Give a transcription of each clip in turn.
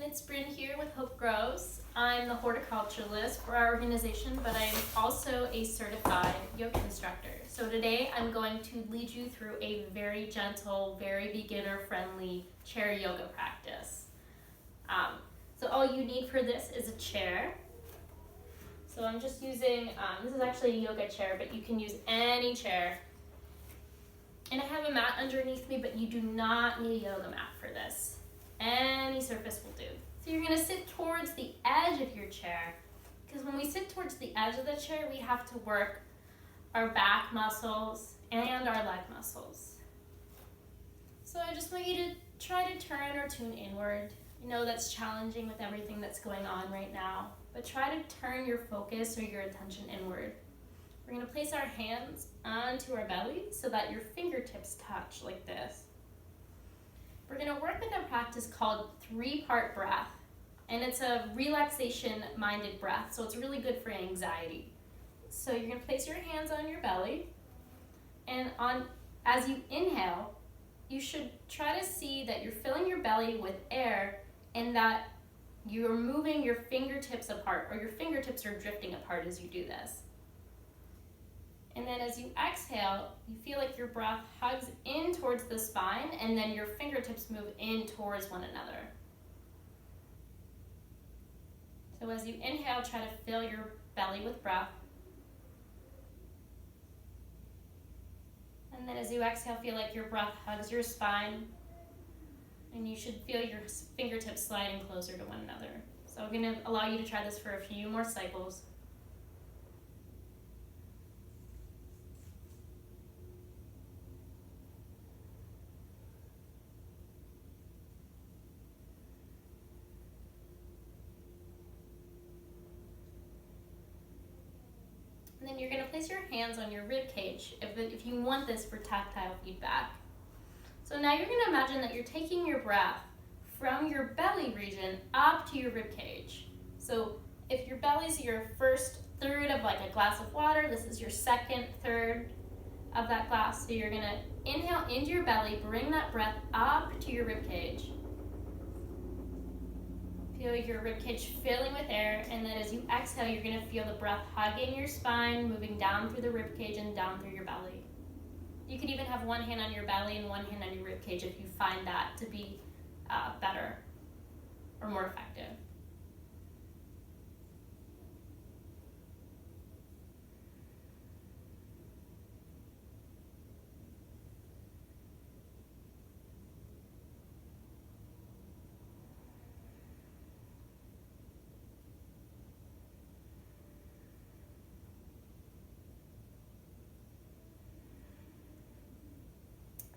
it's Brynn here with Hope Grows. I'm the horticulturist for our organization, but I'm also a certified yoga instructor. So today I'm going to lead you through a very gentle, very beginner-friendly chair yoga practice. So all you need for this is a chair. So I'm just using, this is actually a yoga chair, but you can use any chair. And I have a mat underneath me, but you do not need a yoga mat for this. Any surface will do. So you're gonna sit towards the edge of your chair, because when we sit towards the edge of the chair, we have to work our back muscles and our leg muscles. So I just want you to try to turn or tune inward. I know that's challenging with everything that's going on right now, but try to turn your focus or your attention inward. We're gonna place our hands onto our belly so that your fingertips touch like this. We're gonna work with a practice called 3-part breath, and it's a relaxation-minded breath, so it's really good for anxiety. So you're gonna place your hands on your belly, and as you inhale, you should try to see that you're filling your belly with air and that you're moving your fingertips apart, or your fingertips are drifting apart as you do this. And then as you exhale, you feel like your breath hugs in towards the spine, and then your fingertips move in towards one another. So as you inhale, try to fill your belly with breath. And then as you exhale, feel like your breath hugs your spine, and you should feel your fingertips sliding closer to one another. So I'm going to allow you to try this for a few more cycles. And then you're going to place your hands on your rib cage if you want this for tactile feedback. So now you're going to imagine that you're taking your breath from your belly region up to your rib cage. So if your belly's your first third of like a glass of water, this is your second third of that glass. So you're going to inhale into your belly, bring that breath up to your rib cage. Feel your ribcage filling with air, and then as you exhale, you're going to feel the breath hugging your spine, moving down through the ribcage and down through your belly. You could even have one hand on your belly and one hand on your ribcage if you find that to be better or more effective.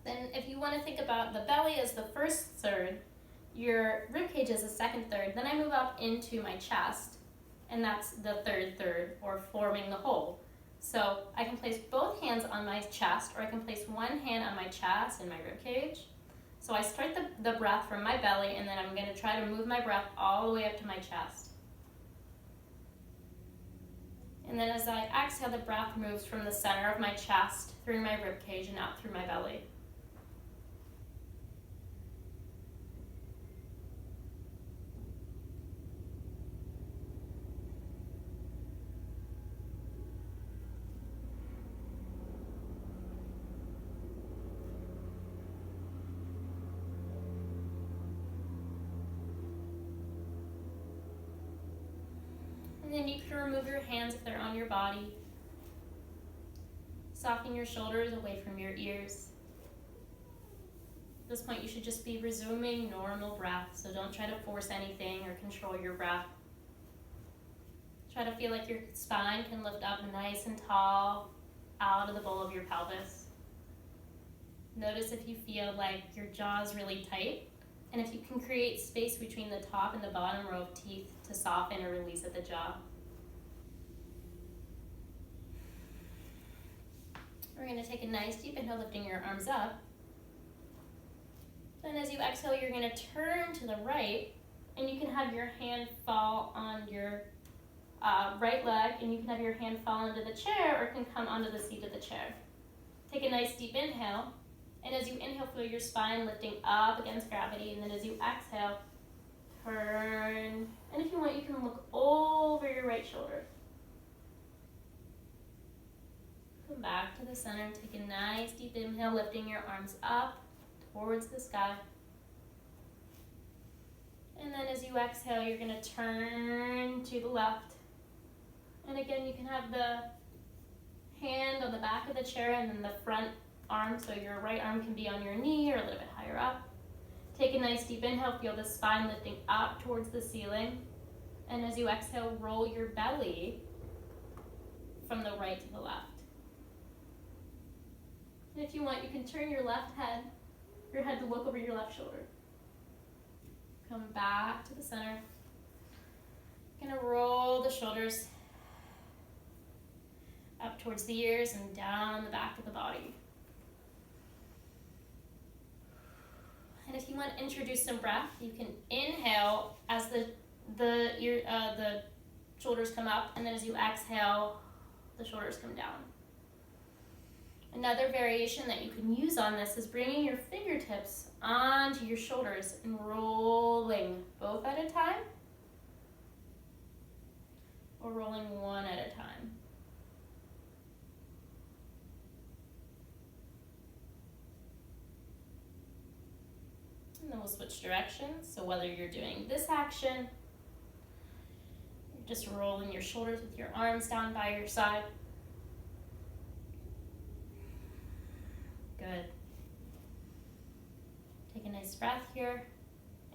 Then if you want to think about the belly as the first third, your ribcage is the second third, then I move up into my chest, and that's the third third, or forming the whole. So I can place both hands on my chest, or I can place one hand on my chest and my ribcage. So I start the breath from my belly, and then I'm going to try to move my breath all the way up to my chest. And then as I exhale, the breath moves from the center of my chest through my ribcage and out through my belly. And then you can remove your hands if they're on your body. Soften your shoulders away from your ears. At this point, you should just be resuming normal breath, so don't try to force anything or control your breath. Try to feel like your spine can lift up nice and tall out of the bowl of your pelvis. Notice if you feel like your jaw is really tight, and if you can create space between the top and the bottom row of teeth to soften or release at the jaw. We're going to take a nice deep inhale, lifting your arms up. Then as you exhale, you're going to turn to the right, and you can have your hand fall on your right leg, and you can have your hand fall onto the chair, or it can come onto the seat of the chair. Take a nice deep inhale, and as you inhale, feel your spine lifting up against gravity, and then as you exhale, turn, and if you want, you can look over your right shoulder. Come back to the center, take a nice deep inhale, lifting your arms up towards the sky. And then as you exhale, you're gonna turn to the left. And again, you can have the hand on the back of the chair and then the front arm, so your right arm can be on your knee or a little bit higher up. Take a nice deep inhale, feel the spine lifting up towards the ceiling. And as you exhale, roll your belly from the right to the left. And if you want, you can turn your head to look over your left shoulder. Come back to the center. You're gonna roll the shoulders up towards the ears and down the back of the body. And if you want to introduce some breath, you can inhale as the shoulders come up, and then as you exhale, the shoulders come down. Another variation that you can use on this is bringing your fingertips onto your shoulders and rolling both at a time, or rolling one at a time. And then we'll switch directions. So whether you're doing this action, you're just rolling your shoulders with your arms down by your side. Good. Take a nice breath here,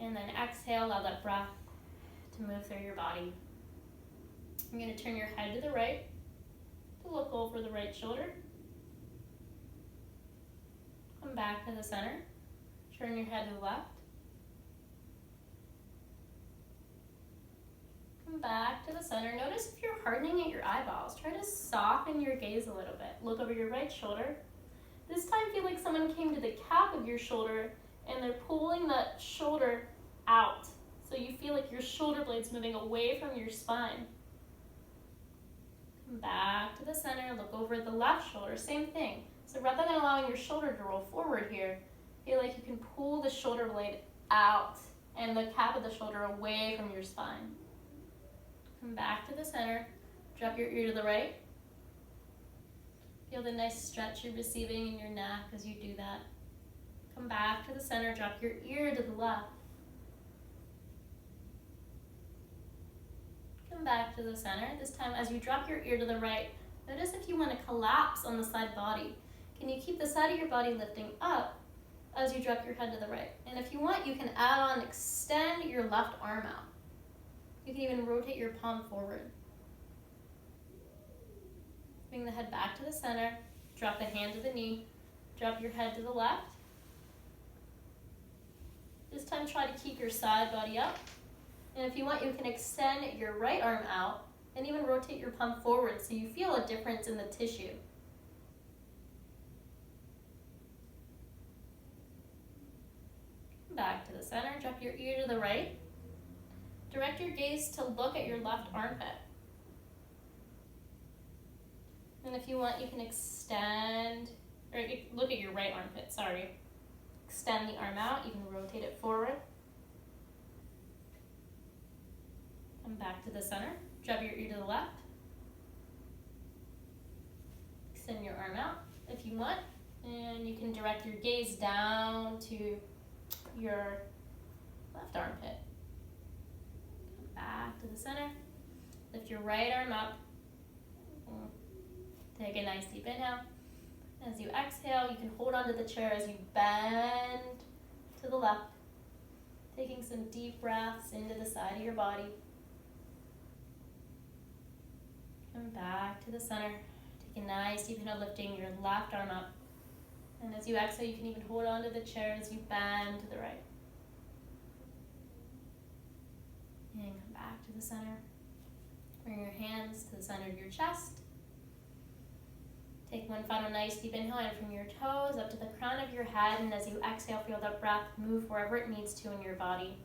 and then exhale, allow that breath to move through your body. You're going to turn your head to the right to look over the right shoulder. Come back to the center. Turn your head to the left. Come back to the center. Notice if you're hardening at your eyeballs. Try to soften your gaze a little bit. Look over your right shoulder. This time feel like someone came to the cap of your shoulder and they're pulling that shoulder out. So you feel like your shoulder blade's moving away from your spine. Come back to the center, look over the left shoulder, same thing. So rather than allowing your shoulder to roll forward here, feel like you can pull the shoulder blade out and the cap of the shoulder away from your spine. Come back to the center, drop your ear to the right. Feel the nice stretch you're receiving in your neck as you do that. Come back to the center, drop your ear to the left. Come back to the center. This time as you drop your ear to the right, notice if you want to collapse on the side body. Can you keep the side of your body lifting up as you drop your head to the right? And if you want, you can add on, extend your left arm out. You can even rotate your palm forward. Bring the head back to the center, drop the hand to the knee, drop your head to the left. This time try to keep your side body up. And if you want, you can extend your right arm out and even rotate your palm forward so you feel a difference in the tissue. Back to the center, drop your ear to the right. Direct your gaze to look at your left armpit. And if you want, you can extend, or look at your right armpit, sorry. Extend the arm out, you can rotate it forward. Come back to the center, drop your ear to the left. Extend your arm out if you want, and you can direct your gaze down to your left armpit. Come back to the center, lift your right arm up. Take a nice deep inhale. As you exhale, you can hold onto the chair as you bend to the left, taking some deep breaths into the side of your body. Come back to the center. Take a nice deep inhale, lifting your left arm up. And as you exhale, you can even hold onto the chair as you bend to the right. And come back to the center. Bring your hands to the center of your chest. Take one final nice deep inhale in from your toes up to the crown of your head, and as you exhale, feel that breath move wherever it needs to in your body.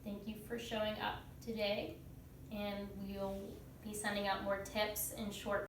Thank you for showing up today, and we'll be sending out more tips and short